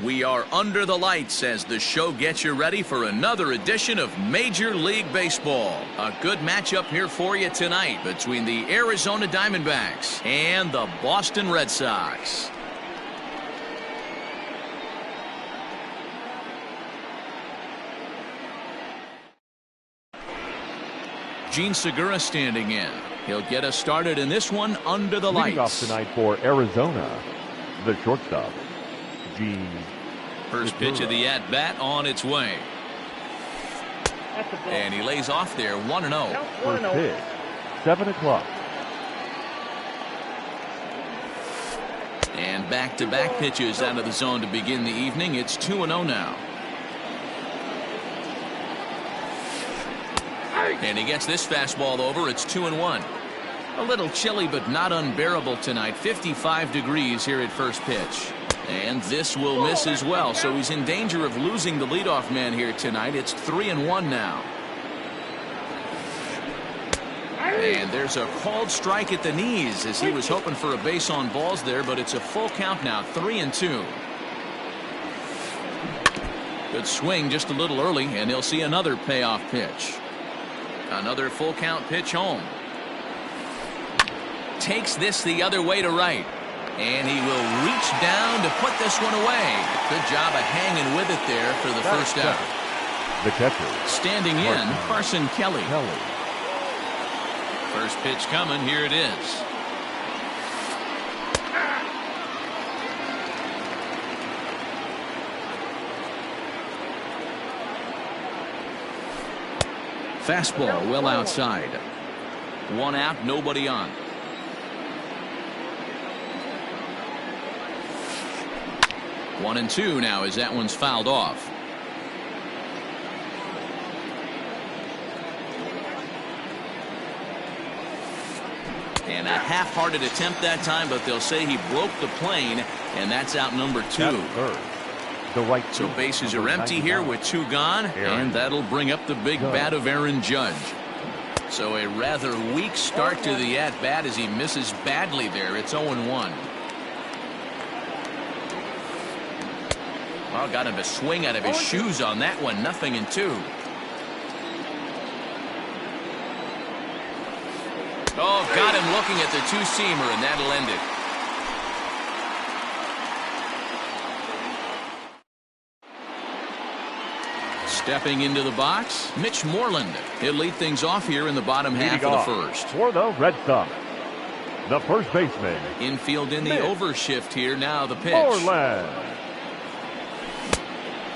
We are under the lights as the show gets you ready for another edition of Major League Baseball. A good matchup here for you tonight between the Arizona Diamondbacks and the Boston Red Sox. Gene Segura standing in. He'll get us started in this one under the lights. Leading off tonight for Arizona, the shortstop, Gene. First pitch of the at-bat on its way. And he lays off there 1-0. First pitch, 7 o'clock. And back-to-back pitches out of the zone to begin the evening. It's 2-0 now. And he gets this fastball over. It's 2-1. A little chilly but not unbearable tonight. 55 degrees here at first pitch. And this will miss as well, so he's in danger of losing the leadoff man here tonight. It's 3-1 now. And there's a called strike at the knees as he was hoping for a base on balls there, but it's a full count now, 3-2. Good swing just a little early, and he'll see another payoff pitch. Another full count pitch home. Takes this the other way to right. And he will reach down to put this one away. Good job of hanging with it there for the first out. The catcher. Standing in, Carson Kelly. First pitch coming. Here it is. Fastball well outside. One out, nobody on. One and two now as that one's fouled off. And a half-hearted attempt that time, but they'll say he broke the plane, and that's out number 2. So bases are empty here with 2 gone, and that'll bring up the big bat of Aaron Judge. So a rather weak start to the at-bat as he misses badly there. It's 0-1. Well, got him to swing out of his shoes on that one. 0-2. Oh, got him looking at the two-seamer, and that'll end it. Stepping into the box, Mitch Moreland. He'll lead things off here in the bottom half of the first. For the Red Sox, the first baseman. Infield in the overshift here. Now the pitch. Moreland.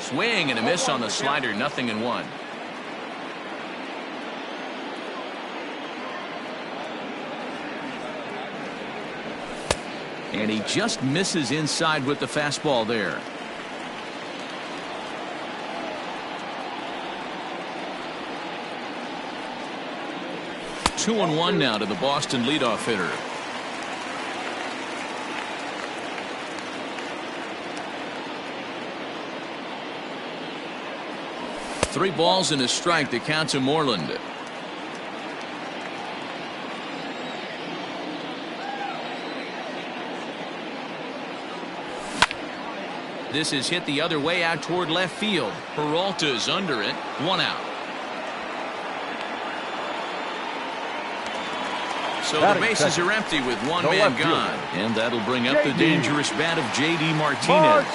Swing and a miss on the slider. 0-1. And he just misses inside with the fastball there. Two and one now to the Boston leadoff hitter. Three balls and a strike to count to Moreland. This is hit the other way out toward left field. Peralta's under it. 1 out. So the bases are empty with one man gone. And that'll bring up the dangerous bat of J.D. Martinez.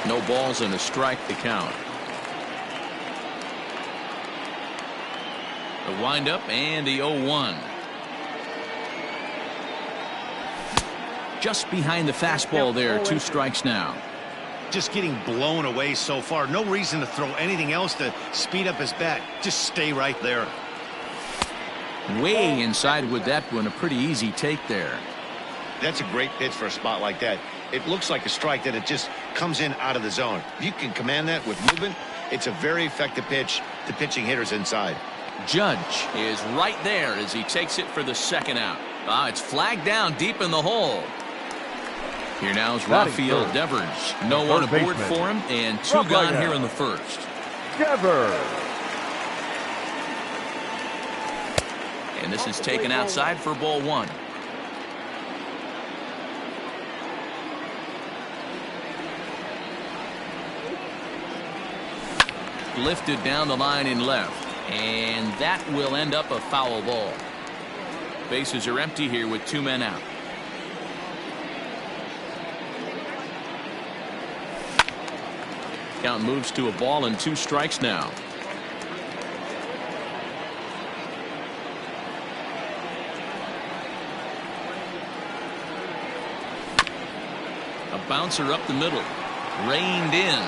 No balls and a strike to count. The windup and the 0-1. Just behind the fastball there. 2 strikes now. Just getting blown away so far. No reason to throw anything else to speed up his bat. Just stay right there. Way inside with that one. A pretty easy take there. That's a great pitch for a spot like that. It looks like a strike that it just comes in out of the zone. If you can command that with movement, it's a very effective pitch to pitching hitters inside. Judge is right there as he takes it for the second out. It's flagged down deep in the hole. Here now is Rafael Devers. No one aboard for him, and 2 gone here in the first. Devers. And this is taken outside for ball 1. lifted down the line in left. And that will end up a foul ball. Bases are empty here with 2 men out. Count moves to a ball and 2 strikes now. A bouncer up the middle. Reined in.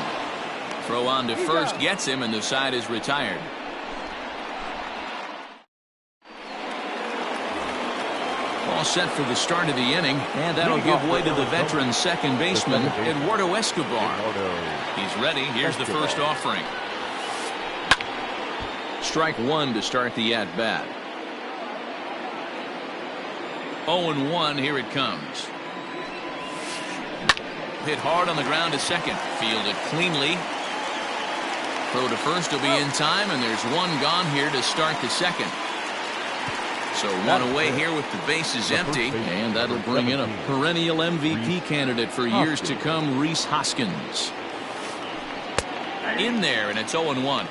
Throw on to first gets him, and the side is retired. All set for the start of the inning, and that'll give way to the veteran second baseman, Eduardo Escobar. He's ready. Here's the first offering. Strike 1 to start the at-bat. 0-1, here it comes. Hit hard on the ground to second. Fielded cleanly. Throw to first will be in time, and there's 1 gone here to start the second. So 1 away here with the bases empty, and that'll bring in a perennial MVP candidate for years to come, Rhys Hoskins. In there, and it's 0-1.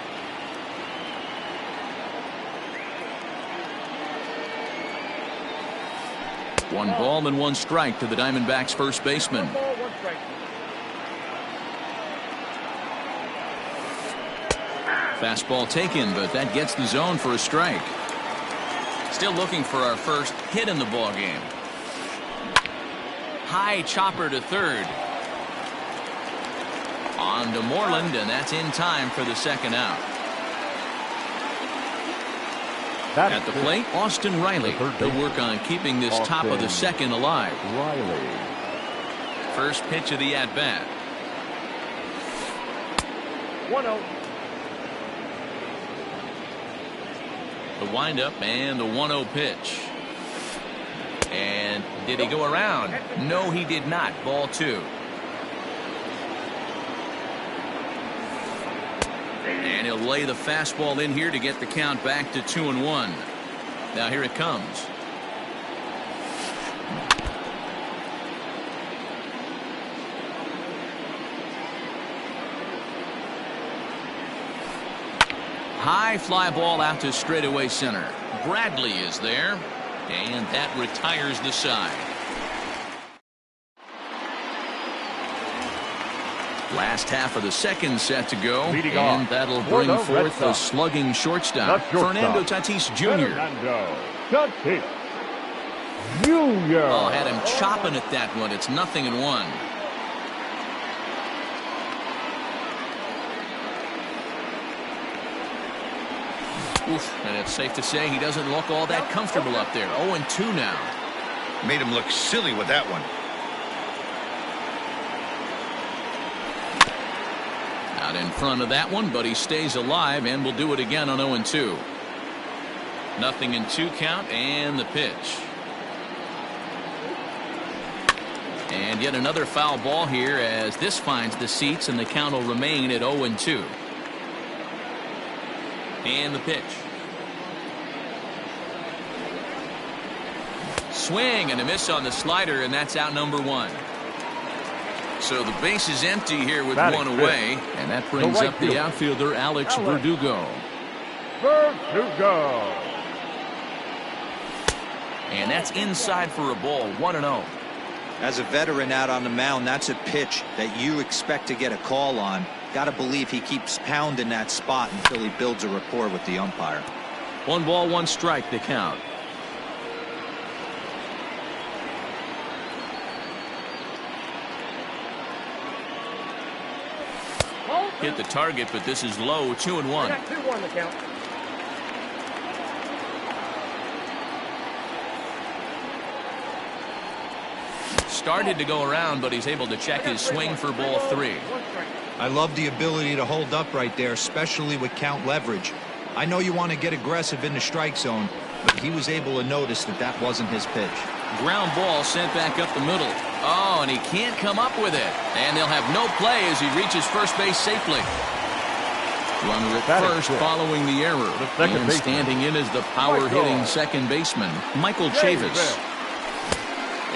One ball and 1 strike to the Diamondbacks first baseman. Fastball taken, but that gets the zone for a strike. Still looking for our first hit in the ball game. High chopper to third. On to Moreland, and that's in time for the second out. At the plate, Austin Riley. He'll work on keeping this top of the second alive. First pitch of the at-bat. 1-0. The windup and the 1-0 pitch. And did he go around? No, he did not. Ball 2. And he'll lay the fastball in here to get the count back to 2-1. Now here it comes. High fly ball out to straightaway center. Bradley is there, and that retires the side. Last half of the second set to go, and that'll bring forth the slugging shortstop, Fernando Tatis Jr. Oh, had him chopping at that one. It's 0-1. Oof, and it's safe to say he doesn't look all that comfortable up there. 0-2 now. Made him look silly with that one. Out in front of that one, but he stays alive and will do it again on 0-2. 0-2 count, and the pitch. And yet another foul ball here as this finds the seats, and the count will remain at 0-2. And the pitch. Swing and a miss on the slider, and that's out number 1. So the base is empty here with 1 away, and that brings up the outfielder Alex Verdugo. And that's inside for a ball. 1-0. As a veteran out on the mound, that's a pitch that you expect to get a call on. Got to believe he keeps pounding that spot until he builds a rapport with the umpire. 1 ball, 1 strike to count. Hit the target, but this is low. 2-1. 2-1 the count. Started to go around, but he's able to check his swing for ball 3. I love the ability to hold up right there, especially with count leverage. I know you want to get aggressive in the strike zone, but he was able to notice that that wasn't his pitch. Ground ball sent back up the middle. Oh, and he can't come up with it. And they'll have no play as he reaches first base safely. Runner at first following the error. And standing in is the power-hitting second baseman, Michael Chavis.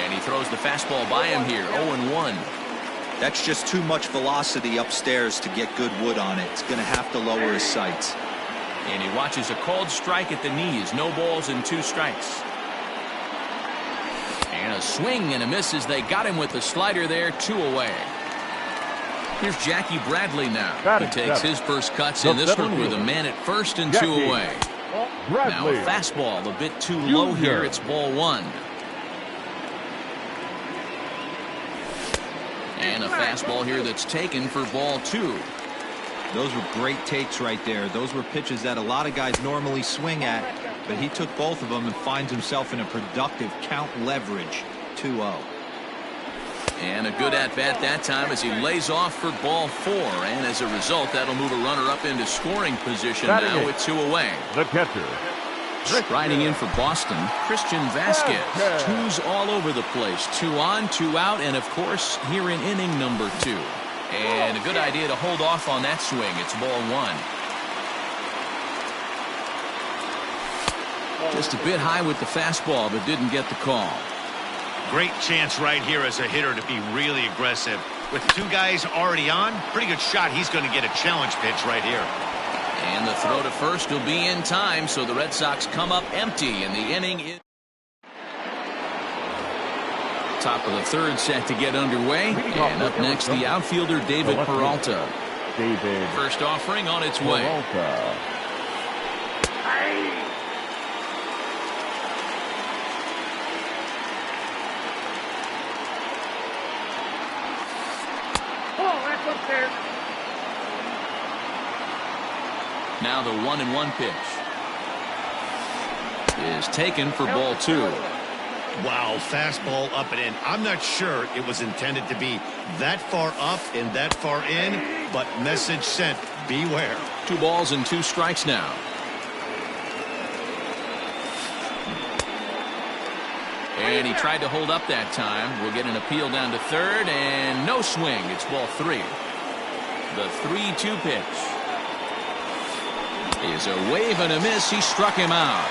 And he throws the fastball by him here. 0-1. That's just too much velocity upstairs to get good wood on it. It's going to have to lower his sights. And he watches a called strike at the knees. No balls and 2 strikes. And a swing and a miss as they got him with the slider there. 2 away. Here's Jackie Bradley now. He takes his first cuts in this one with a man at first and 2 away. Now a fastball a bit too low here. It's ball 1. And a fastball here that's taken for ball 2. Those were great takes right there. Those were pitches that a lot of guys normally swing at, but he took both of them and finds himself in a productive count leverage. 2-0. And a good at-bat that time as he lays off for ball 4. And as a result, that'll move a runner up into scoring position now with 2 away. The catcher. Striding in for Boston, Christian Vasquez. 2s all over the place. 2 on, 2 out, and of course, here in inning number 2. And a good idea to hold off on that swing. It's ball 1. Just a bit high with the fastball, but didn't get the call. Great chance right here as a hitter to be really aggressive. With 2 guys already on, pretty good shot. He's going to get a challenge pitch right here. And the throw to first will be in time, so the Red Sox come up empty, and the inning is top of the 3rd set to get underway. And up next, the outfielder David Peralta. First offering on its way. Now the 1-1 pitch is taken for ball 2. Wow, fastball up and in. I'm not sure it was intended to be that far up and that far in, but message sent, beware. 2 balls and 2 strikes now. And he tried to hold up that time. We'll get an appeal down to 3rd, and no swing. It's ball 3. The 3-2 pitch is a wave and a miss. He struck him out.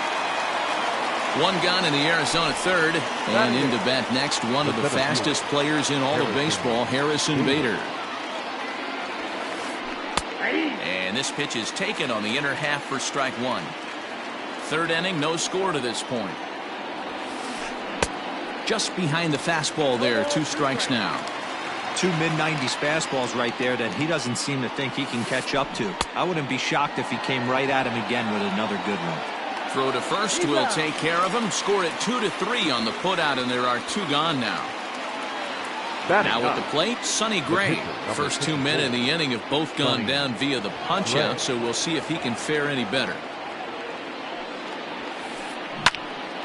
1 gone in the Arizona 3rd, and into bat next, one of the fastest players in all of baseball, Harrison Bader. And this pitch is taken on the inner half for strike 1. 3rd inning, no score to this point. Just behind the fastball there, 2 strikes now. 2 mid-90s fastballs right there that he doesn't seem to think he can catch up to. I wouldn't be shocked if he came right at him again with another good one. Throw to first will take care of him. Score it 2-3 on the putout, and there are 2 gone now. Now at the plate, Sonny Gray. First 2 men in the inning have both gone down via the punch-out, so we'll see if he can fare any better.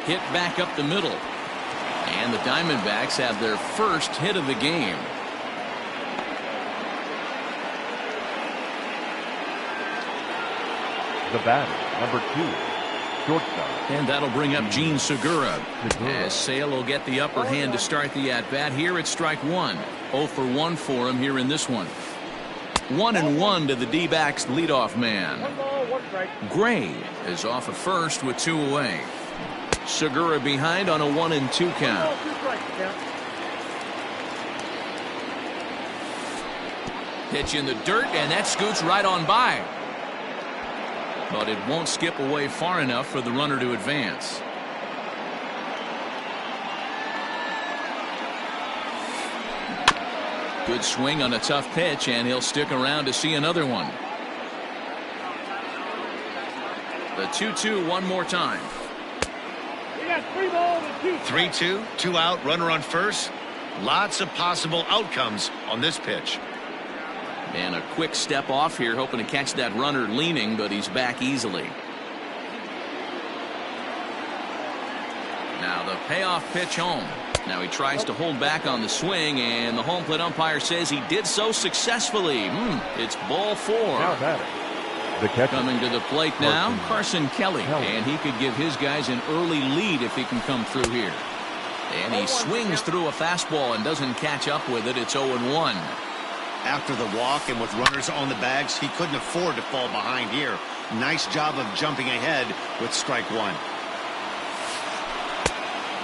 Hit back up the middle. And the Diamondbacks have their first hit of the game. The batter, number 2, shortstop. And that'll bring up Gene Segura. As Sale will get the upper hand to start the at-bat. Here it's strike 1. 0 for 1 for him here in this one. 1-1 to the D-backs leadoff man. Gray is off at first with 2 away. Segura behind on a 1-2 count. Pitch in the dirt, and that scoots right on by. But it won't skip away far enough for the runner to advance. Good swing on a tough pitch, and he'll stick around to see another one. The 2-2 one more time. 3-2, 2 out, runner on first. Lots of possible outcomes on this pitch. And a quick step off here, hoping to catch that runner leaning, but he's back easily. Now the payoff pitch home. Now he tries to hold back on the swing, and the home plate umpire says he did so successfully. It's ball 4. The catcher. Coming to the plate now, Carson Kelly. And he could give his guys an early lead if he can come through here. And he swings through a fastball and doesn't catch up with it. It's 0-1. After the walk and with runners on the bags, he couldn't afford to fall behind here. Nice job of jumping ahead with strike 1.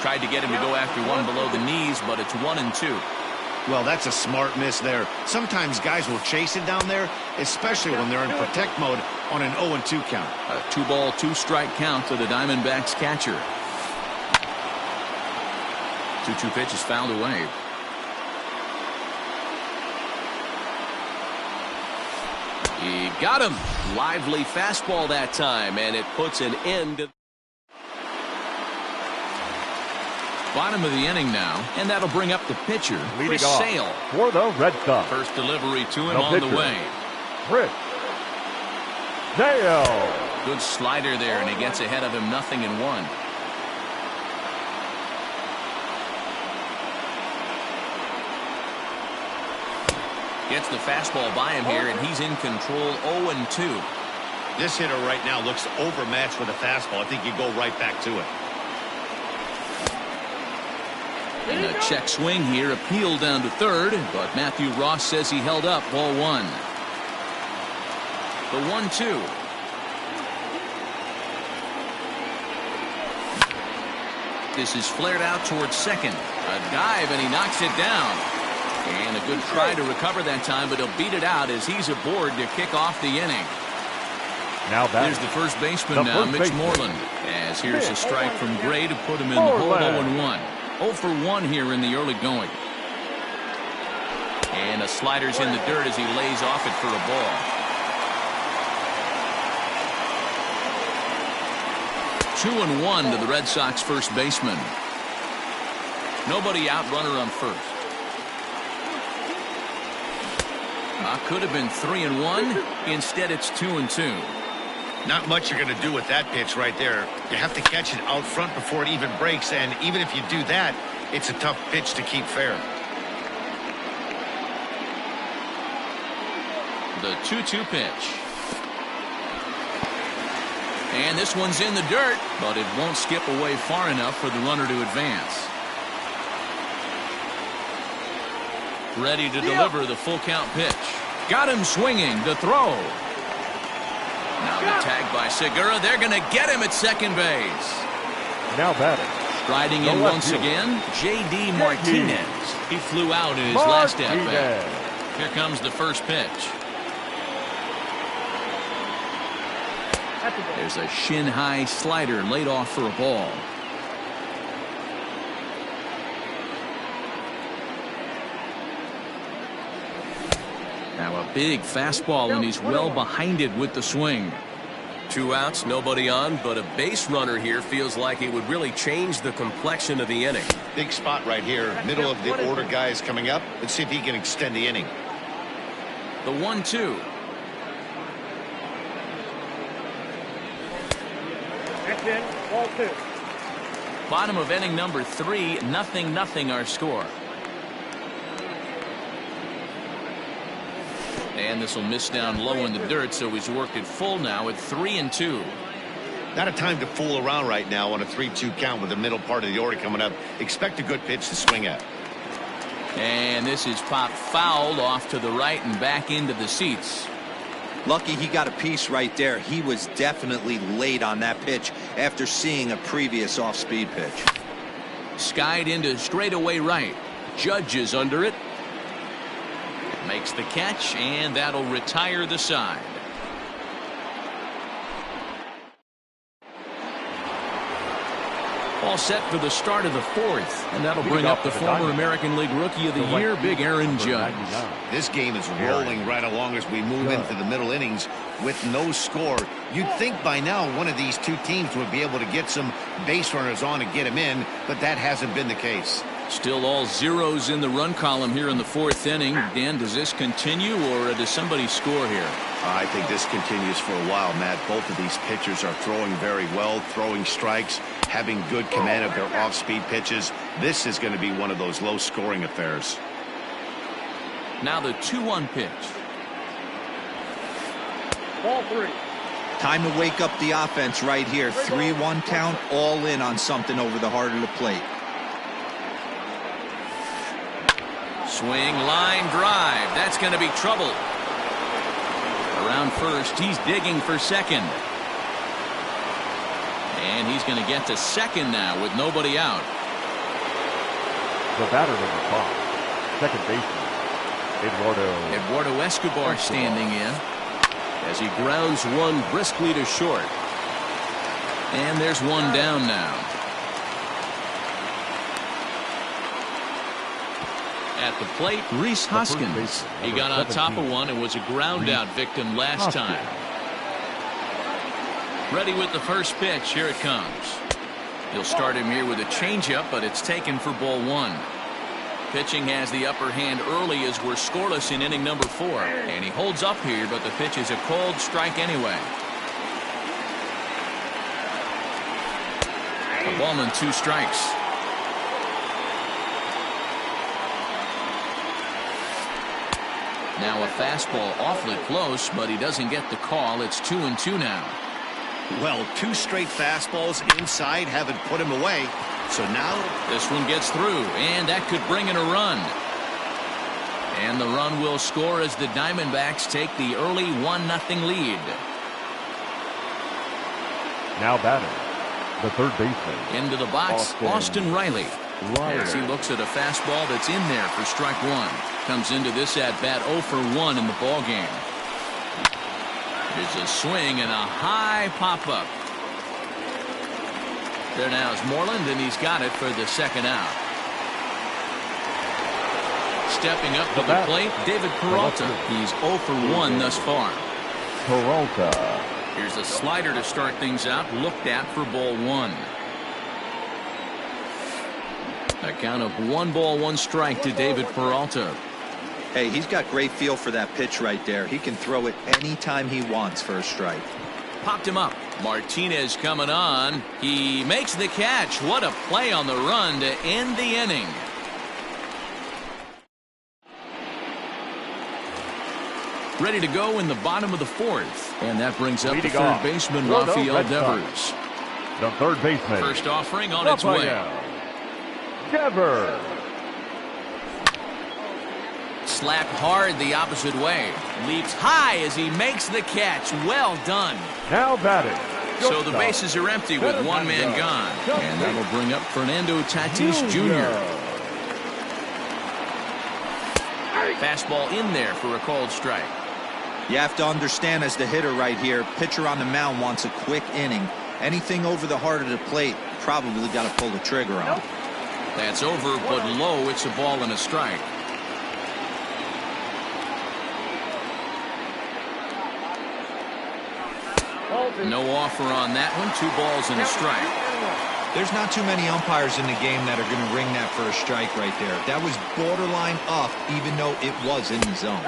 Tried to get him to go after one below the knees, but it's 1-2. Well, that's a smart miss there. Sometimes guys will chase it down there, especially when they're in protect mode on an 0-2 count. A 2-ball, 2-strike count to the Diamondbacks catcher. 2-2 pitch is fouled away. He got him. Lively fastball that time, and it puts an end to bottom of the inning now, and that'll bring up the pitcher, Chris Sale. For the Red Sox. First delivery to him on the way. Chris Sale. Good slider there, and he gets ahead of him 0-1. Gets the fastball by him here, and he's in control 0-2. This hitter right now looks overmatched with a fastball. I think you go right back to it. And a check swing here, appeal down to third, but Matthew Ross says he held up, ball one. The 1-2. This is flared out towards second. A dive, and he knocks it down. And a good try to recover that time, but he'll beat it out as he's aboard to kick off the inning. Now here's the first baseman now, Mitch Moreland. As here's a strike from Gray to put him in the hole 0-1. 0 for 1 here in the early going. And a slider's in the dirt as he lays off it for a ball. 2-1 to the Red Sox first baseman. Nobody out, runner on first. Could have been 3-1. Instead, it's 2-2. Not much you're going to do with that pitch right there. You have to catch it out front before it even breaks, and even if you do that, it's a tough pitch to keep fair. The 2-2 pitch. And this one's in the dirt, but it won't skip away far enough for the runner to advance. Ready to deliver the full count pitch. Got him swinging. The throw. Now the tag by Segura. They're going to get him at second base. Now batting. Striding in once again, J.D. Martinez. He flew out in his last at-bat. Here comes the first pitch. There's a shin-high slider laid off for a ball. Now a big fastball, and he's well behind it with the swing. 2 outs, nobody on, but a base runner here feels like it would really change the complexion of the inning. Big spot right here. Middle of the order guy is coming up. Let's see if he can extend the inning. The 1-2. That's in. Ball 2. Bottom of inning number 3, 0-0 our score. And this will miss down low in the dirt, so he's worked it full now at 3-2. Not a time to fool around right now on a 3-2 count with the middle part of the order coming up. Expect a good pitch to swing at. And this is popped fouled off to the right and back into the seats. Lucky he got a piece right there. He was definitely late on that pitch after seeing a previous off-speed pitch. Skied into straightaway right. Judge is under it. Makes the catch, and that'll retire the side. All set for the start of the 4th, and that'll bring up the former American League Rookie of the Year, Big Aaron Judge. This game is rolling right along as we move into the middle innings with no score. You'd think by now one of these two teams would be able to get some base runners on and get them in, but that hasn't been the case. Still all zeros in the run column here in the 4th inning. Dan, does this continue, or does somebody score here? I think this continues for a while, Matt. Both of these pitchers are throwing very well, throwing strikes, having good command of their off-speed pitches. This is going to be one of those low-scoring affairs. Now the 2-1 pitch. Ball 3. Time to wake up the offense right here. 3-1 count, all in on something over the heart of the plate. Swing, line, drive. That's going to be trouble. Around first, he's digging for second. And he's going to get to second now with nobody out. The batter number 5. second baseman, Eduardo Escobar standing in as he grounds one briskly to short. And there's one down now. At the plate, Rhys Hoskins. He got on top of one and was a ground out victim last time. Ready with the first pitch. Here it comes. He'll start him here with a changeup, but it's taken for ball one. Pitching has the upper hand early as we're scoreless in inning number 4. And he holds up here, but the pitch is a cold strike anyway. A ball and 2 strikes. Now a fastball awfully close, but he doesn't get the call. It's 2-2 now. Well, 2 straight fastballs inside haven't put him away. So now this one gets through, and that could bring in a run. And the run will score as the Diamondbacks take the early 1-0 lead. Now batting, the third baseman. Into the box, Austin Riley. As he looks at a fastball that's in there for strike 1. Comes into this at-bat 0 for 1 in the ballgame. There's a swing and a high pop-up. There now is Moreland, and he's got it for the second out. Stepping up to the plate, David Peralta. He's 0 for 1 thus far. Peralta. Here's a slider to start things out, looked at for ball 1. A count of 1 ball, 1 strike to David Peralta. Hey, he's got great feel for that pitch right there. He can throw it anytime he wants for a strike. Popped him up. Martinez coming on. He makes the catch. What a play on the run to end the inning. Ready to go in the bottom of the 4th. And that brings up the third baseman, Rafael Devers. The third baseman. First offering on its way. Devers. Slapped hard the opposite way. Leaps high as he makes the catch. Well done. Now batting. So the bases are empty with 1 man gone. And that'll bring up Fernando Tatis Jr. Fastball in there for a called strike. You have to understand, as the hitter right here, pitcher on the mound wants a quick inning. Anything over the heart of the plate, probably got to pull the trigger on. That's over, but low. It's a ball and a strike. No offer on that one. 2 balls and a strike. There's not too many umpires in the game that are going to ring that for a strike right there. That was borderline up, even though it was in the zone.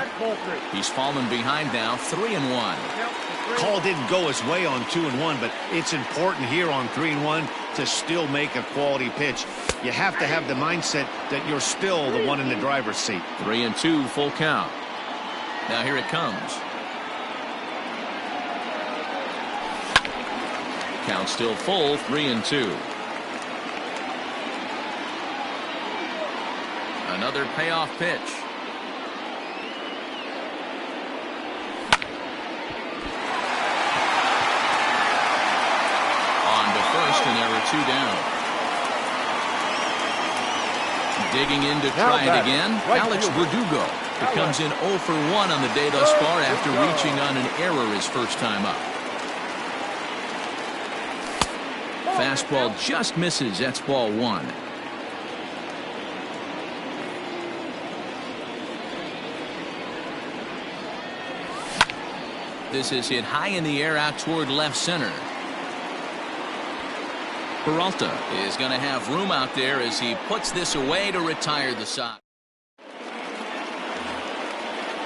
He's fallen behind now, 3-1. call didn't go his way on 2-1, but it's important here on 3-1 to still make a quality pitch. You have to have the mindset that you're still the one in the driver's seat. 3-2, full count. Now here it comes. Count still full, 3-2. Another payoff pitch. On to first, and there are 2 down. Digging in to try it again, Alex Verdugo. It comes in 0 for 1 on the day thus far after reaching on an error his first time up. Fastball just misses. That's ball 1. This is hit high in the air out toward left center. Peralta is going to have room out there as he puts this away to retire the side.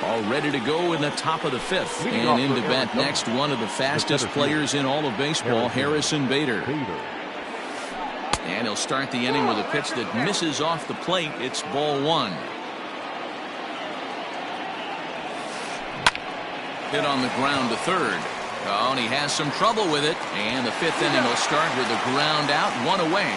All ready to go in the top of the 5th. And in to bat next, one of the fastest players in all of baseball, Harrison Bader. And he'll start the inning with a pitch that misses off the plate. It's ball 1. Hit on the ground to third. Oh, and he has some trouble with it. And the 5th inning will start with a ground out, 1 away.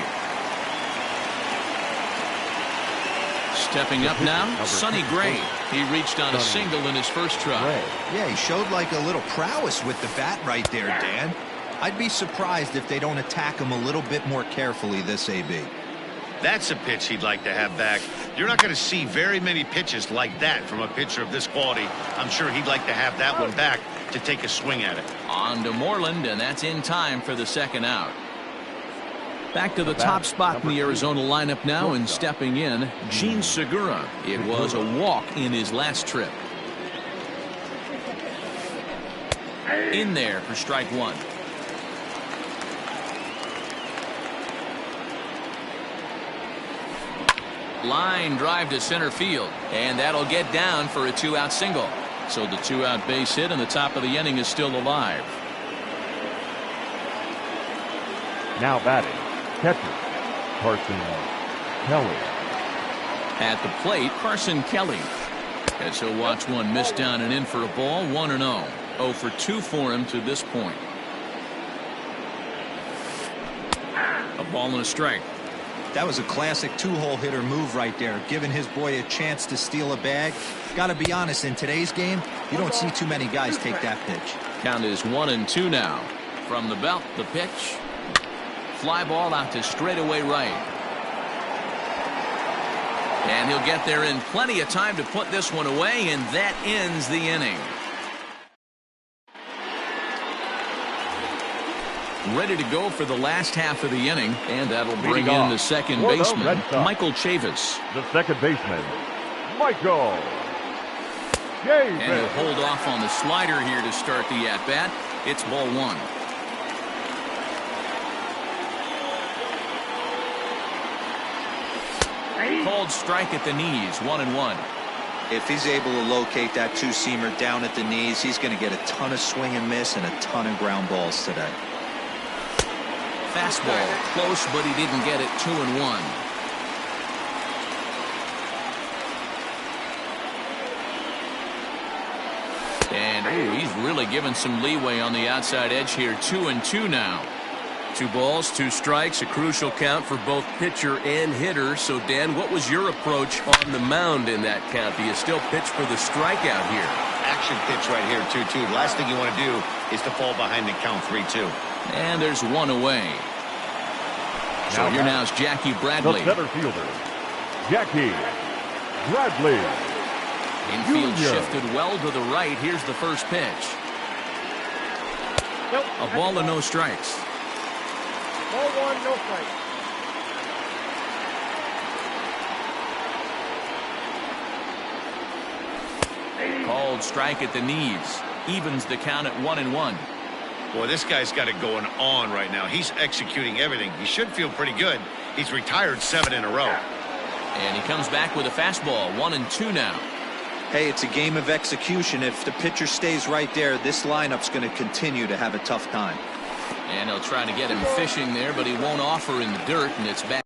Stepping up now, Sonny Gray. He reached on a single in his first try. Yeah, he showed like a little prowess with the bat right there, Dan. I'd be surprised if they don't attack him a little bit more carefully this AB. That's a pitch he'd like to have back. You're not going to see very many pitches like that from a pitcher of this quality. I'm sure he'd like to have that one back to take a swing at it. On to Moreland, and that's in time for the second out. Back to the top spot in the Arizona lineup now, and stepping in, Gene Segura. It was a walk in his last trip. In there for strike one. Line drive to center field, and that'll get down for a two-out single. So the two-out base hit, and the top of the inning is still alive. Now batting, catcher, Carson Kelly. At the plate, Carson Kelly. As he'll watch one miss down and in for a ball, 1-0. 0 for 2 for him to this point. A ball and a strike. That was a classic two-hole hitter move right there, giving his boy a chance to steal a bag. Got to be honest, in today's game, you don't see too many guys take that pitch. Count is 1-2 now. From the belt, the pitch. Fly ball out to straightaway right. And he'll get there in plenty of time to put this one away, and that ends the inning. Ready to go for the last half of the inning, and that'll bring in the second baseman, Michael Chavis. The second baseman, Michael Chavis. And he'll hold off on the slider here to start the at-bat. It's ball one. Called strike at the knees, 1-1. If he's able to locate that two-seamer down at the knees, he's going to get a ton of swing and miss and a ton of ground balls today. Fastball close, but he didn't get it. 2-1. And he's really given some leeway on the outside edge here. 2-2 now. 2 balls, 2 strikes, a crucial count for both pitcher and hitter. So, Dan, what was your approach on the mound in that count? Do you still pitch for the strikeout here? Action pitch right here, 2-2. Last thing you want to do is to fall behind the count 3-2. And there's one away. So here now is Jackie Bradley. The center fielder, Jackie Bradley. Infield shifted well to the right. Here's the first pitch. Nope. A ball and no strikes. Ball one, no strike. Called strike at the knees. Evens the count at 1-1. Boy, this guy's got it going on right now. He's executing everything. He should feel pretty good. He's retired 7 in a row. And he comes back with a fastball. 1-2 now. Hey, it's a game of execution. If the pitcher stays right there, this lineup's going to continue to have a tough time. And he'll try to get him fishing there, but he won't offer in the dirt, and it's back.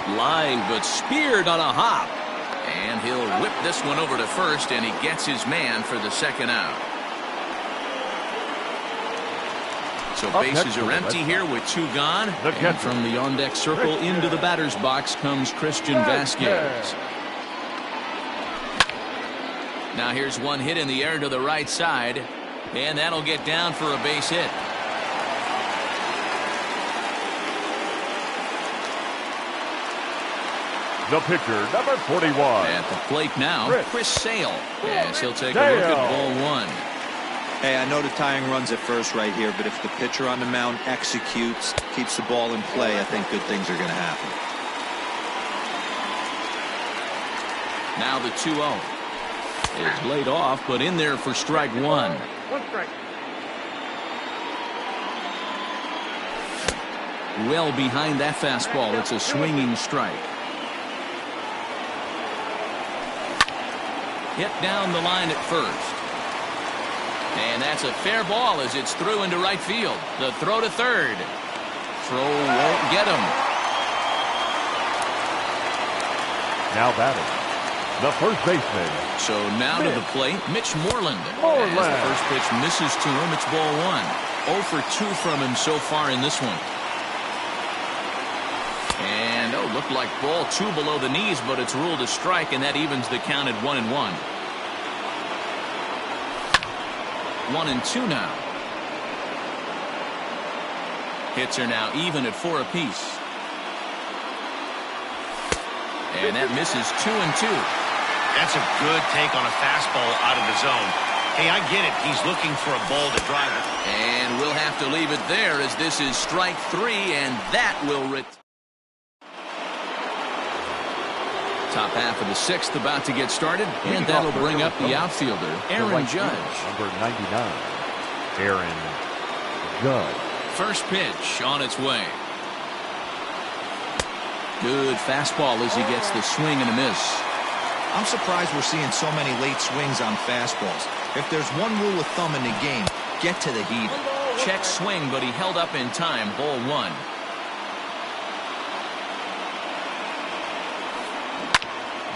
Line, but speared on a hop. And he'll whip this one over to first, and he gets his man for the second out. So bases are empty here with 2 gone. And from the on-deck circle into the batter's box comes Christian Vasquez. Now here's one hit in the air to the right side, and that'll get down for a base hit. The pitcher, number 41. At the plate now, Chris Sale. Yes, he'll take a look at ball 1. Hey, I know the tying runs at first right here, but if the pitcher on the mound executes, keeps the ball in play, I think good things are going to happen. Now the 2-0 is laid off, but in there for strike one. One strike. Well behind that fastball. It's a swinging strike. Hit down the line at first. And that's a fair ball as it's through into right field. The throw to third. Throw won't get him. Now batting, the first baseman. So now to the plate, Mitch Moreland. As the first pitch misses to him, it's ball one. 0 for 2 from him so far in this one. And, looked like ball 2 below the knees, but it's ruled a strike, and that evens the count at 1-1. 1-2 now. Hits are now even at 4 apiece. And that misses 2-2. That's a good take on a fastball out of the zone. Hey, I get it. He's looking for a ball to drive it. And we'll have to leave it there as this is strike 3, and that will top half of the 6th about to get started, and that'll bring up the outfielder, Aaron Judge. Number 99, Aaron Judge. First pitch on its way. Good fastball as he gets the swing and a miss. I'm surprised we're seeing so many late swings on fastballs. If there's one rule of thumb in the game, get to the heat. Check swing, but he held up in time. Ball 1.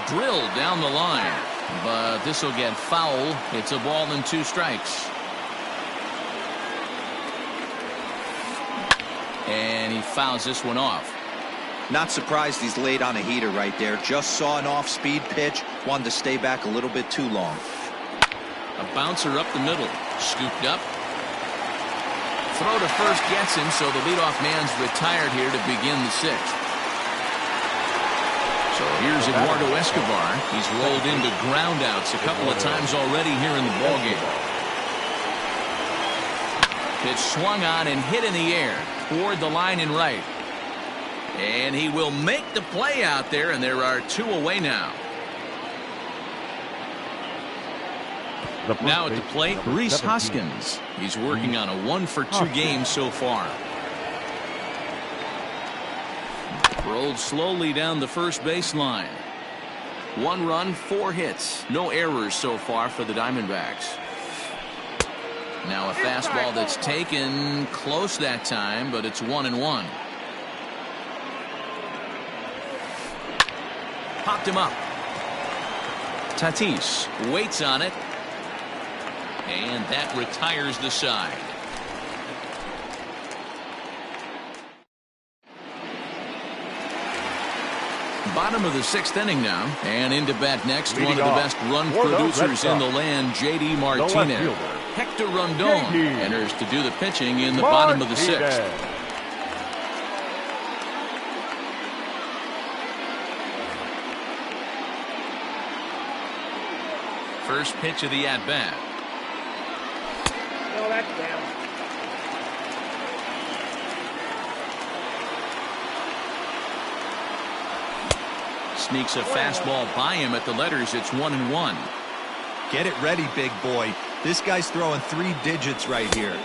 Drilled down the line, but this will get foul. It's a ball and 2 strikes. And he fouls this one off. Not surprised he's laid on a heater right there. Just saw an off-speed pitch. Wanted to stay back a little bit too long. A bouncer up the middle. Scooped up. Throw to first gets him, so the leadoff man's retired here to begin the 6th. So here's Eduardo Escobar. He's rolled into groundouts a couple of times already here in the ballgame. Pitch swung on and hit in the air toward the line and right. And he will make the play out there, and there are 2 away now. Now at the plate, Rhys Hoskins. He's working on a 1 for 2 game so far. Rolled slowly down the first baseline. 1 run, 4 hits. No errors so far for the Diamondbacks. Now a fastball that's taken close that time, but it's 1-1. Popped him up. Tatis waits on it. And that retires the side. Bottom of the 6th inning now, and into bat next, one of the best run producers in the land, J.D. Martinez. Hector Rondon enters to do the pitching in the bottom of the 6th. First pitch of the at-bat. No, that's down. Sneaks a fastball by him at the letters. It's 1-1. Get it ready, big boy. This guy's throwing 3 digits right here.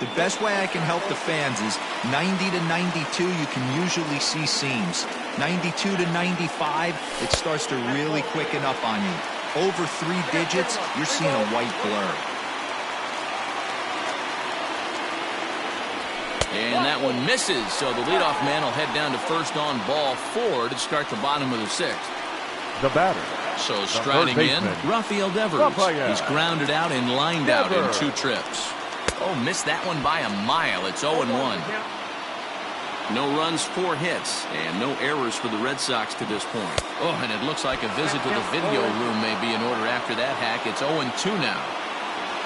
The best way I can help the fans is 90 to 92, you can usually see seams. 92 to 95, it starts to really quicken up on you. Over 3 digits, you're seeing a white blur. And that one misses, so the leadoff man will head down to first on ball 4 to start the bottom of the 6th. The batter. So striding in, Rafael Devers. He's grounded out and lined out in 2 trips. Oh, missed that one by a mile. It's 0-1. No runs, 4 hits, and no errors for the Red Sox to this point. Oh, and it looks like a visit to the video room may be in order after that hack. It's 0-2 now.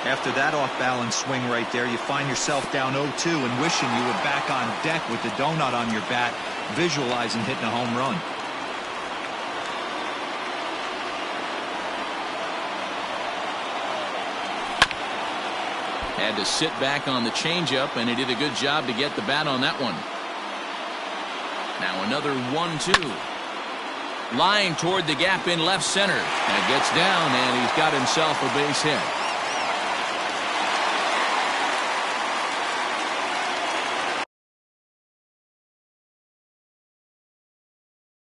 After that off-balance swing right there, you find yourself down 0-2 and wishing you were back on deck with the donut on your bat, visualizing hitting a home run. Had to sit back on the changeup, and he did a good job to get the bat on that one. Now another 1-2. Line toward the gap in left center. And gets down, and he's got himself a base hit.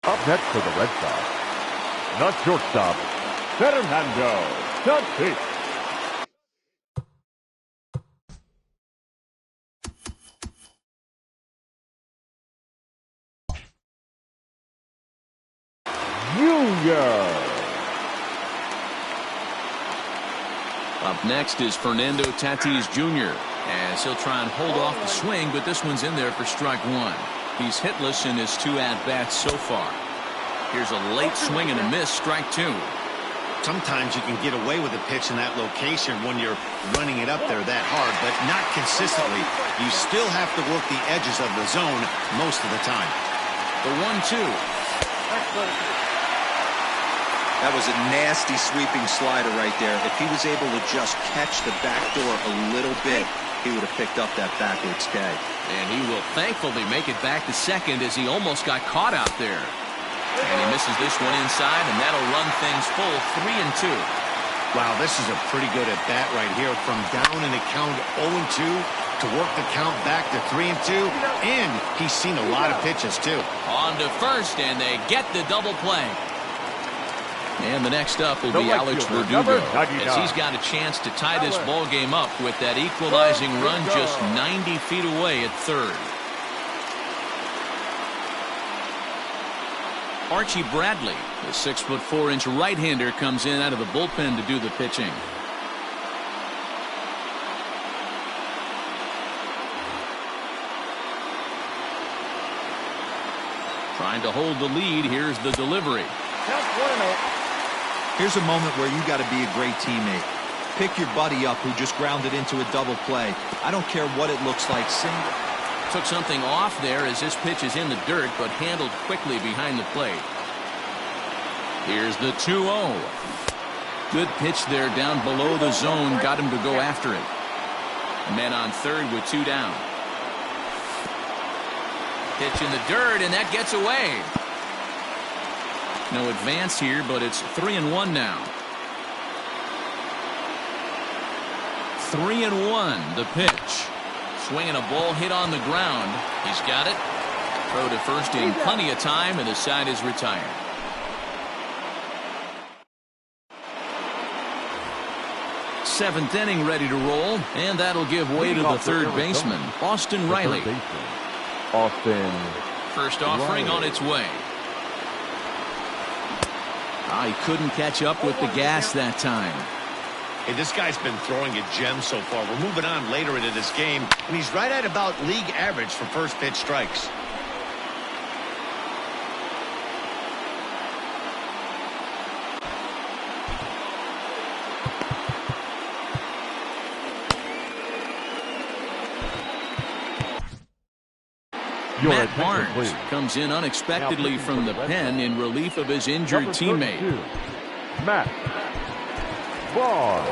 Up next for the Red Sox, the shortstop, Fernando Tatis. Up next is Fernando Tatis Jr. as he'll try and hold off the swing, but this one's in there for strike one. He's hitless in his 2 at-bats so far. Here's a late swing and a miss, strike 2. Sometimes you can get away with a pitch in that location when you're running it up there that hard, but not consistently. You still have to work the edges of the zone most of the time. The 1-2. That was a nasty sweeping slider right there. If he was able to just catch the back door a little bit, he would have picked up that backwards K. And he will thankfully make it back to second as he almost got caught out there. And he misses this one inside, and that'll run things full 3-2. Wow, this is a pretty good at-bat right here. From down in the count 0-2 to work the count back to 3-2. And he's seen a lot of pitches, too. On to first, and they get the double play. And the next up will be Alex Verdugo, as he's got a chance to tie this ball game up with that equalizing run just 90 feet away at third. Archie Bradley, the 6'4" right-hander, comes in out of the bullpen to do the pitching. Trying to hold the lead. Here's the delivery. Here's a moment where you got to be a great teammate. Pick your buddy up who just grounded into a double play. I don't care what it looks like. Single. Took something off there as this pitch is in the dirt, but handled quickly behind the plate. Here's the 2-0. Good pitch there down below the zone. Got him to go after it. Men on third with 2 down. Pitch in the dirt, and that gets away. No advance here, but it's 3-1 now. 3-1 the pitch. Swinging a ball hit on the ground. He's got it. Throw to first in plenty of time, and the side is retired. Seventh inning ready to roll, and that'll give way to the third baseman, Austin Riley. First offering on its way. He couldn't catch up with the gas that time. Hey, this guy's been throwing a gem so far. We're moving on later into this game, and he's right at about league average for first pitch strikes. Matt Barnes comes in unexpectedly from the pen in relief of his injured teammate. Matt Barnes.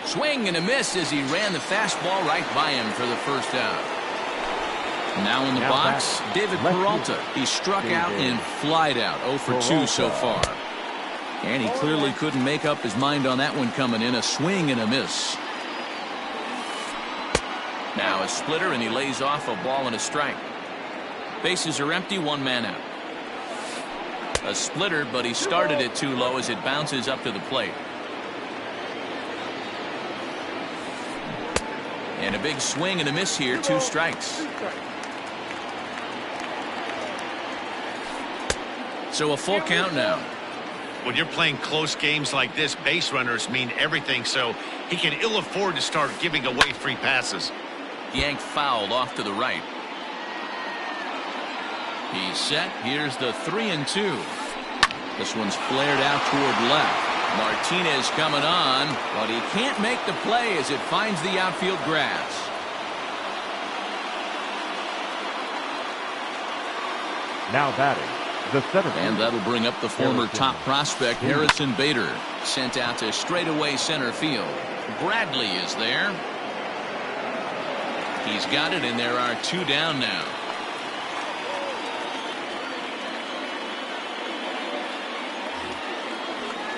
Swing and a miss as he ran the fastball right by him for the first out. Now in the box, David Peralta. He struck out and flied out, 0 for 2 so far. And he clearly couldn't make up his mind on that one coming in. A swing and a miss. Now a splitter, and he lays off a ball and a strike. Bases are empty, 1 man out. A splitter, but he started it too low as it bounces up to the plate. And a big swing and a miss here, 2 strikes. So a full count now. When you're playing close games like this, base runners mean everything, so he can ill afford to start giving away free passes. Yank fouled off to the right. He's set. Here's the 3-2. This one's flared out toward left. Martinez coming on, but he can't make the play as it finds the outfield grass. Now batting, The center. And that'll bring up the former top prospect, Harrison Bader. Sent out to straightaway center field. Bradley is there. He's got it, and there are 2 down now.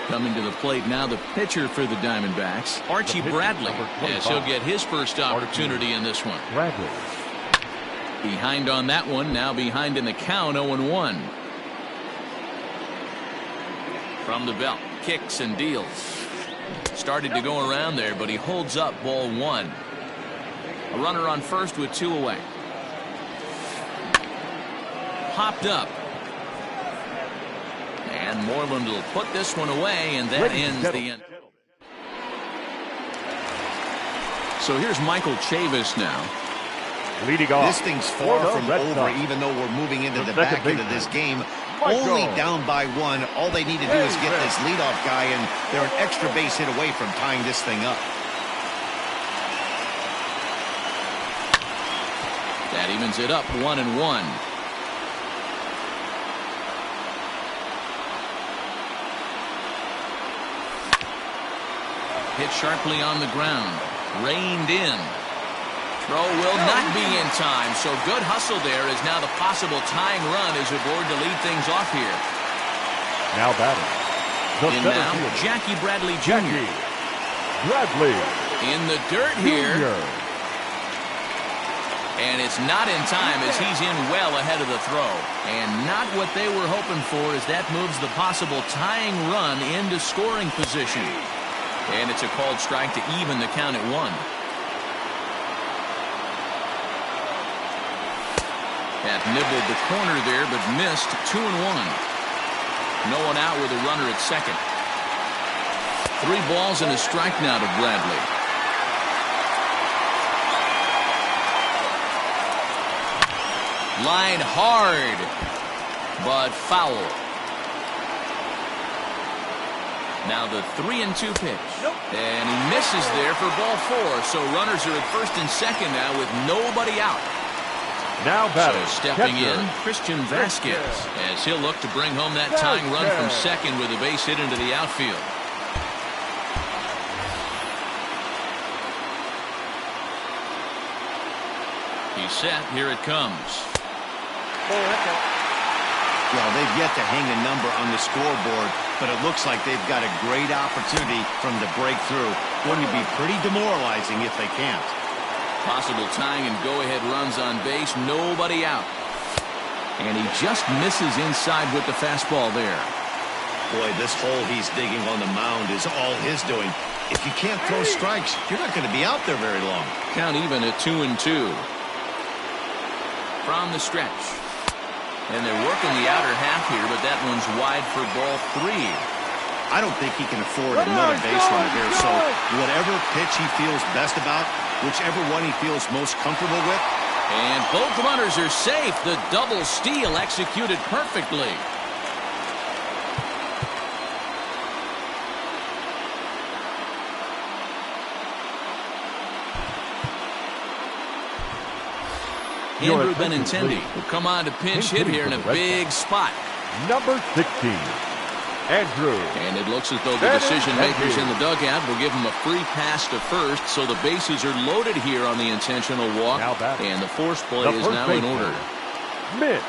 Coming to the plate now, the pitcher for the Diamondbacks, Archie Bradley, as he'll get his first opportunity in this one. Bradley. Behind on that one, now behind in the count, 0-1. From the belt, kicks and deals. Started to go around there, but he holds up, ball 1. A runner on first with 2 away. Popped up. And Moreland will put this one away, and that ends the end. So here's Michael Chavis now. Leading off. This thing's far from over, even though we're moving into the back end of this game. Only down by 1. All they need to do is get this leadoff guy, and they're an extra base hit away from tying this thing up. That evens it up, 1-1. Hit sharply on the ground. Reined in. Throw will not be in time, so good hustle there is now the possible tying run is aboard to lead things off here. Now batting. In now, Jackie Bradley Jr. Bradley. In the dirt here. And it's not in time as he's in well ahead of the throw. And not what they were hoping for as that moves the possible tying run into scoring position. And it's a called strike to even the count at 1. That nibbled the corner there, but missed. 2-1. No one out with a runner at second. 3 balls and a strike now to Bradley. Line hard, but foul. Now the 3-2 pitch. And he misses there for ball 4. So runners are at first and second now with nobody out. Now batting. So stepping in, Christian Vasquez, as he'll look to bring home that tying run from second with a base hit into the outfield. He's set. Here it comes. Well, they've yet to hang a number on the scoreboard, but it looks like they've got a great opportunity from the breakthrough. Going to be pretty demoralizing if they can't. Possible tying and go-ahead runs on base. Nobody out. And he just misses inside with the fastball there. Boy, this hole he's digging on the mound is all his doing. If you can't throw strikes, you're not going to be out there very long. Count even at 2-2. From the stretch. And they're working the outer half here, but that one's wide for ball 3. I don't think he can afford another base runner here, so whatever pitch he feels best about, whichever one he feels most comfortable with. And both runners are safe. The double steal executed perfectly. Andrew Benintendi will come on to pinch hit here in a big spot. Number 16. Andrew. And it looks as though the decision makers in the dugout will give him a free pass to first, so the bases are loaded here on the intentional walk, and the force play is now in order. Mitch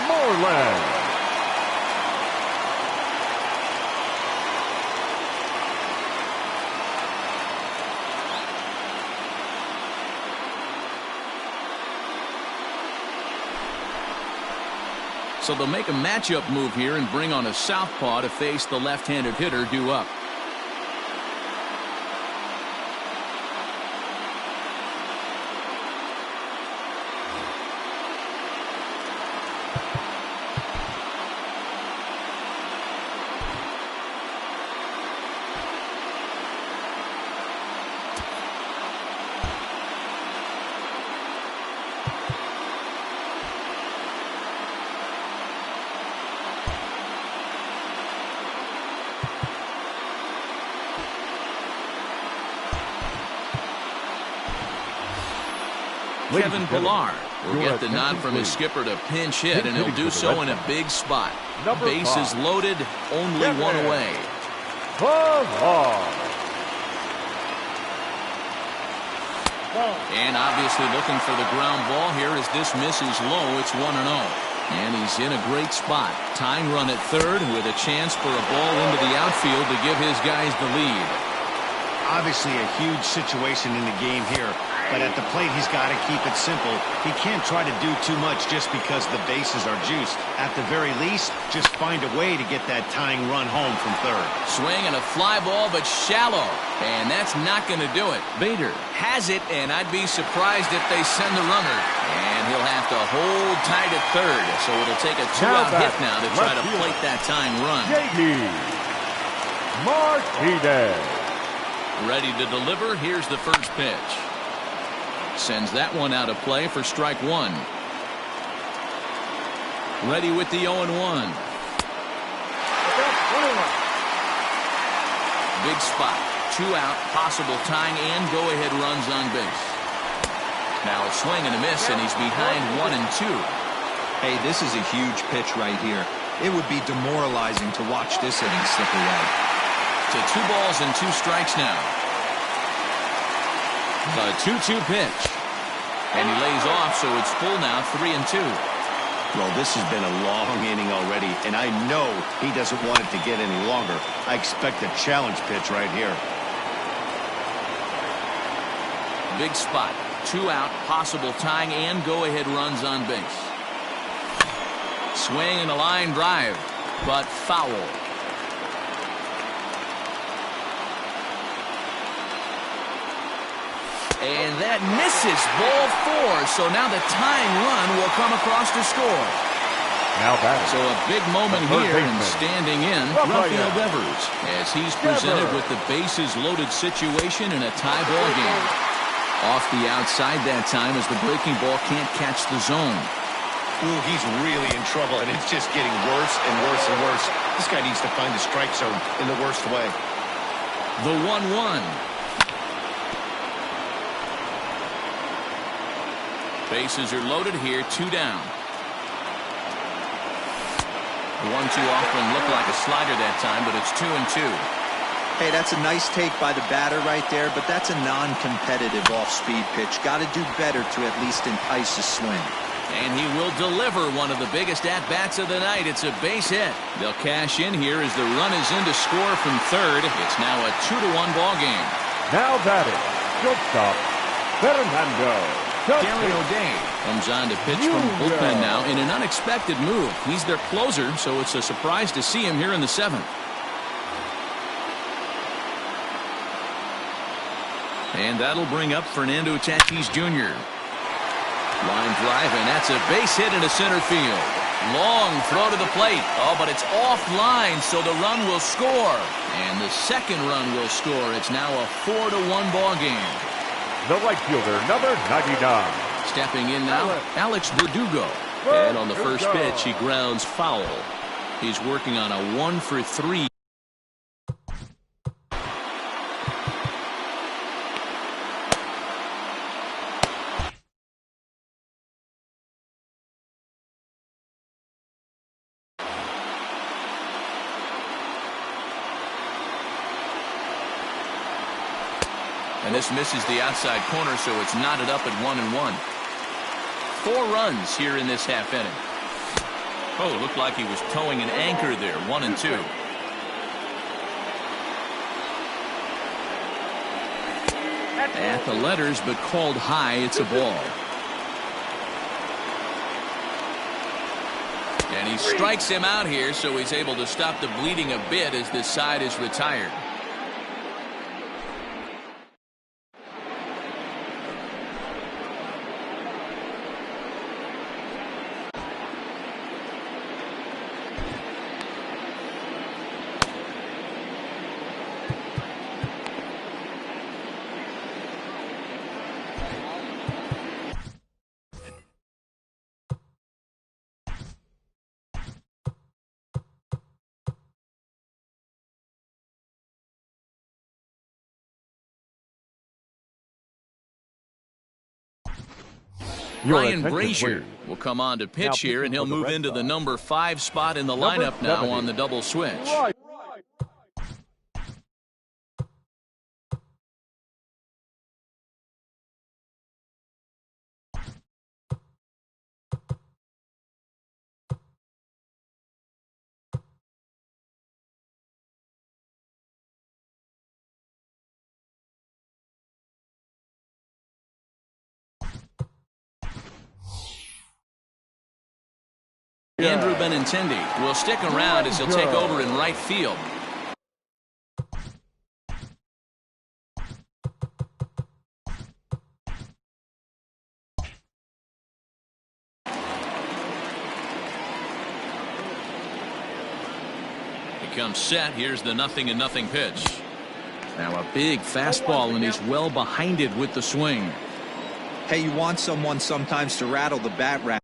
Moreland. So they'll make a matchup move here and bring on a southpaw to face the left-handed hitter due up. Kevin Pillar Will get the nod from his skipper to pinch hit, and he'll do so in a big spot. Bases loaded, only one away. And obviously looking for the ground ball here as this misses low. It's 1-0. And he's in a great spot. Tying run at third with a chance for a ball into the outfield to give his guys the lead. Obviously a huge situation in the game here, but at the plate he's got to keep it simple. He can't try to do too much just because the bases are juiced. At the very least, just find a way to get that tying run home from third. Swing and a fly ball, but shallow. And that's not going to do it. Bader has it, and I'd be surprised if they send the runner. And he'll have to hold tight at third, so it'll take a two-out hit now to try to plate that tying run. Martinez. Ready to deliver. Here's the first pitch. Sends that one out of play for strike one. Ready with the 0-1. Big spot. 2 out. Possible tying and go-ahead runs on base. Now a swing and a miss, and he's behind 1 and 2. Hey, this is a huge pitch right here. It would be demoralizing to watch this inning slip away. To 2 balls and 2 strikes now. The 2-2 pitch. And he lays off, so it's full now, 3 and 2. Well, this has been a long inning already, and I know he doesn't want it to get any longer. I expect a challenge pitch right here. Big spot. 2 out, possible tying and go-ahead runs on base. Swing and a line drive, but foul. And that misses, ball 4. So now the tying run will come across to score. Now batting. So a big moment here, and standing in, Rafael Devers, as he's presented with the bases loaded situation in a tie ball game. Off the outside that time as the breaking ball can't catch the zone. Ooh, he's really in trouble, and it's just getting worse and worse and worse. This guy needs to find the strike zone in the worst way. The 1-1. Bases are loaded here, 2 down. The 1-2 offering looked like a slider that time, but it's 2 and 2. Hey, that's a nice take by the batter right there, but that's a non-competitive off-speed pitch. Got to do better to at least entice a swing. And he will deliver one of the biggest at-bats of the night. It's a base hit. They'll cash in here as the run is in to score from third. It's now a 2-1 ball game. Now batting, shortstop, Fernando. Gary O'Day comes on to pitch from bullpen now in an unexpected move. He's their closer, so it's a surprise to see him here in the 7th. And that'll bring up Fernando Tatis Jr. Line drive, and that's a base hit into center field. Long throw to the plate. Oh, but it's offline, so the run will score. And the second run will score. It's now a 4-1 ball game. The right fielder, number 99. Stepping in now, Alex Verdugo. And on the first pitch, he grounds foul. He's working on a 1-for-3. And this misses the outside corner, so it's knotted up at 1-1. 4 runs here in this half inning. Oh, looked like he was towing an anchor there. 1-2. At the letters, but called high. It's a ball. And he strikes him out here, so he's able to stop the bleeding a bit as this side is retired. Ryan Brazier will come on to pitch here, and he'll move into the number 5 spot in the lineup now on the double switch. Andrew Benintendi will stick around as he'll take over in right field. He comes set. Here's the 0-0 pitch. Now a big fastball, and he's well behind it with the swing. Hey, you want someone sometimes to rattle the bat rack.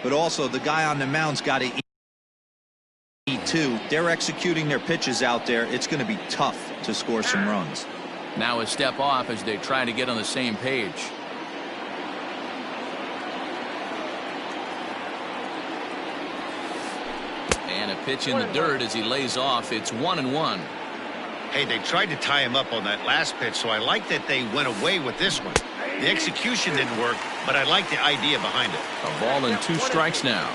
But also the guy on the mound's got to eat too. They're executing their pitches out there. It's going to be tough to score some runs. Now a step off as they try to get on the same page. And a pitch in the dirt as he lays off. It's 1-1. Hey, they tried to tie him up on that last pitch, so I like that they went away with this one. The execution didn't work, but I like the idea behind it. A ball and 2 strikes now.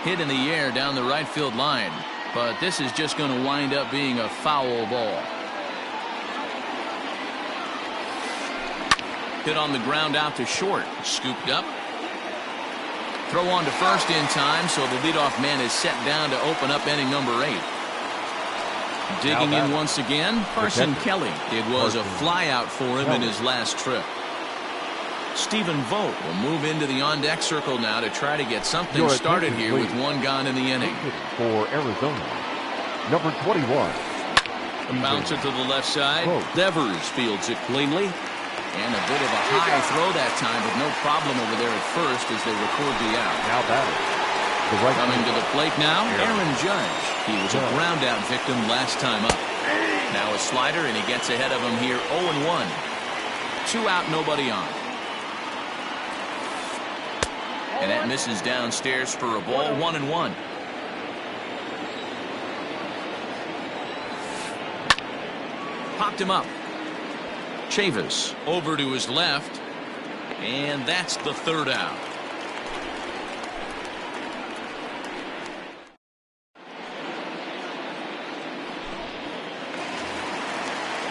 Hit in the air down the right field line, but this is just going to wind up being a foul ball. Hit on the ground out to short. Scooped up. Throw on to first in time, so the leadoff man is set down to open up inning number 8. Digging in once again, Carson Kelly. It was a flyout for him in his last trip. Stephen Vogt will move into the on-deck circle now to try to get something started here with 1 gone in the inning. For Arizona, number 21. A bouncer to the left side. Devers fields it cleanly. And a bit of a high throw that time, but no problem over there at first as they record the out. Now batter. Coming to the plate now, Aaron Judge. He was a ground-out victim last time up. Now a slider, and he gets ahead of him here 0-1. 2 out, nobody on. And that misses downstairs for a ball, 1-1. Popped him up. Chavis over to his left, and that's the 3rd out.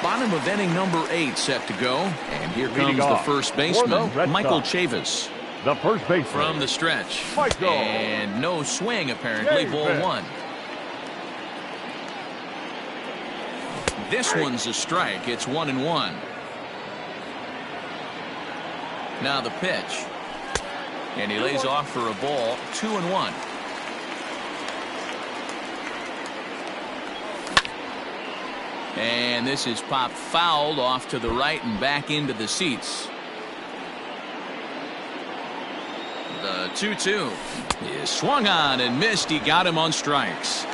Bottom of inning number 8 set to go, and here comes the first baseman, Michael Chavis. The first baseman from the stretch, and no swing apparently. Ball 1. This one's a strike. It's 1-1. Now the pitch, and he lays off for a ball, 2-1. And this is popped fouled off to the right and back into the seats. The 2-2 is swung on and missed. He got him on strikes.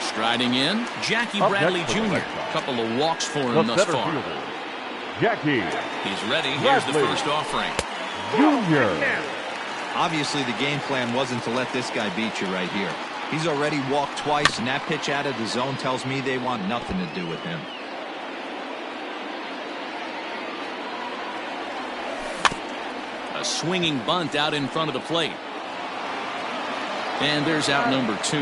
Striding in, Jackie Bradley Jr. A couple of walks for him thus far. Jackie. He's ready. Here's the first offering. Junior. Obviously, the game plan wasn't to let this guy beat you right here. He's already walked twice, and that pitch out of the zone tells me they want nothing to do with him. A swinging bunt out in front of the plate. And there's out number 2.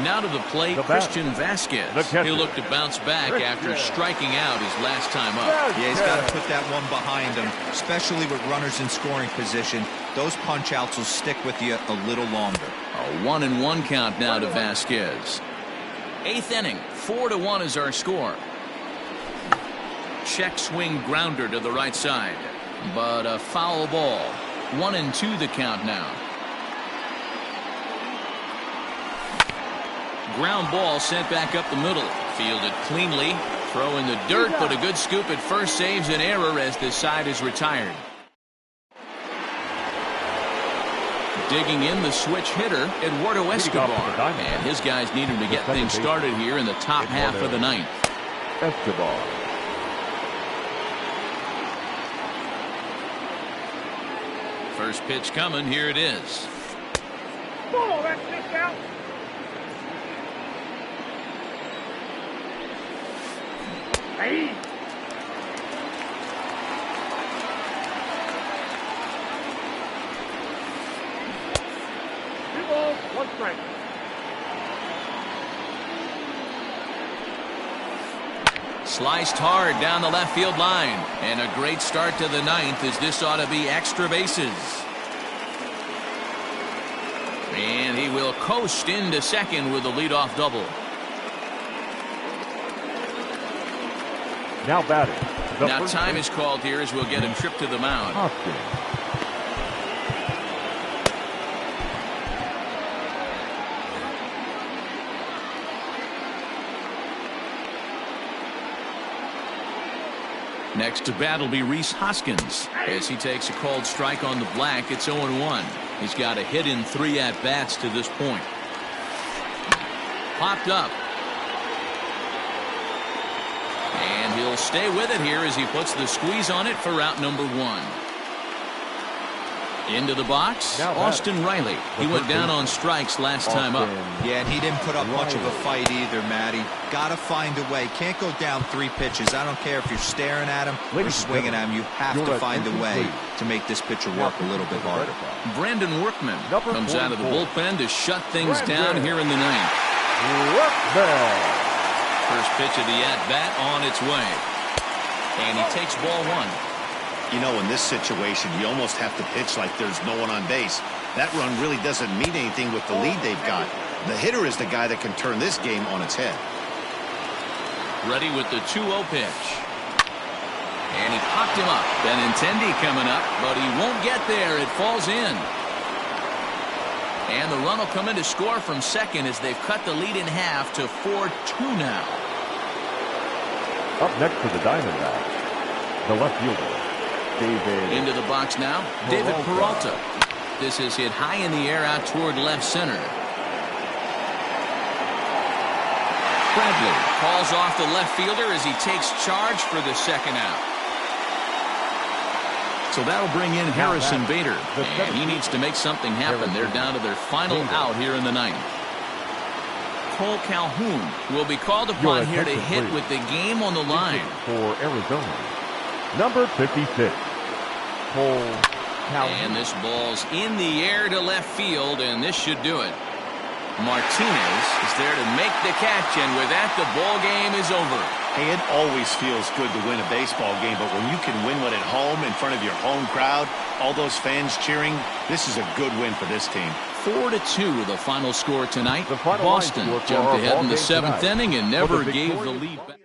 Now to the plate, Christian Vasquez. He'll look to bounce back after striking out his last time up. Yeah, he's got to put that one behind him, especially with runners in scoring position. Those punch-outs will stick with you a little longer. A 1-1 count now to Vasquez. Eighth inning, 4-1 is our score. Check swing grounder to the right side, but a foul ball. 1-2 the count now. Ground ball sent back up the middle. Fielded cleanly. Throw in the dirt, but a good scoop at first saves an error as this side is retired. Digging in the switch hitter, Eduardo Escobar. And his guys need him to get things started here in the top half of the ninth. Escobar. First pitch coming. Here it is. Oh, that's just out. Hey. 2 balls, 1 strike. Sliced hard down the left field line. And a great start to the ninth, as this ought to be extra bases. And he will coast into second with a leadoff double. Now batting. Now time is called here as we'll get a trip to the mound. Next to bat will be Rhys Hoskins as he takes a called strike on the black. It's 0-1. He's got a hit in 3 at-bats to this point. Popped up. And he'll stay with it here as he puts the squeeze on it for route number 1. Into the box, Austin Riley. He went down on strikes last time up. Yeah, and he didn't put up much of a fight either, Matty. Gotta find a way. Can't go down 3 pitches. I don't care if you're staring at him or swinging at him. You have to find a way to make this pitcher work a little bit harder. Brandon Workman comes out of the bullpen to shut things down here in the ninth. First pitch of the at-bat on its way. And he takes ball 1. You know, in this situation, you almost have to pitch like there's no one on base. That run really doesn't mean anything with the lead they've got. The hitter is the guy that can turn this game on its head. Ready with the 2-0 pitch. And he popped him up. Benintendi coming up, but he won't get there. It falls in. And the run will come in to score from second as they've cut the lead in half to 4-2 now. Up next for the Diamondbacks, the left fielder, David. Into the box now, David Peralta. This is hit high in the air out toward left center. Bradley calls off the left fielder as he takes charge for the second out. So that'll bring in Harrison Bader, and he needs to make something happen. They're down to their final out here in the ninth. Cole Calhoun will be called upon here to hit with the game on the line. For Arizona, number 56, Cole Calhoun. And this ball's in the air to left field, and this should do it. Martinez is there to make the catch, and with that, the ball game is over. Hey, it always feels good to win a baseball game, but when you can win one at home in front of your home crowd, all those fans cheering, this is a good win for this team. 4-2 the final score tonight. Boston jumped ahead in the 7th inning and never gave the lead back.